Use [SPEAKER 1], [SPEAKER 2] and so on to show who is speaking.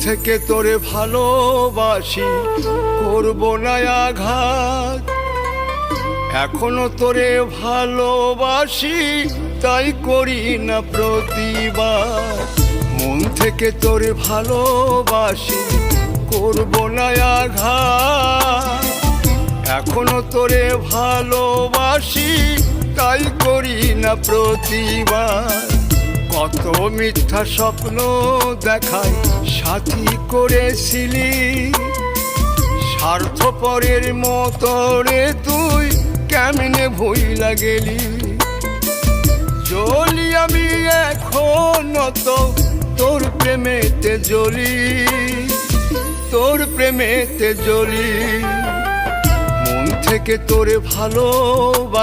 [SPEAKER 1] থেকে তোরে ভালোবাসি, করব না আঘাত। এখনো তোরে ভালোবাসি, তাই করি না প্রতিবাদ। মন থেকে তোরে ভালোবাসি, করব না আঘাত। এখনো তোরে ভালোবাসি, তাই করি না প্রতিবাদ। কত মিথ্যা স্বপ্ন দেখায় সাথী করেছিলি, স্বার্থপরের মতো রে তুই কেমনে ভুইলা গেলি। জ্বলি আমি এখনো তো তোর প্রেমেতে জ্বলি, তোর প্রেমেতে জ্বলি। মন থেকে তোরে ভালোবাসি,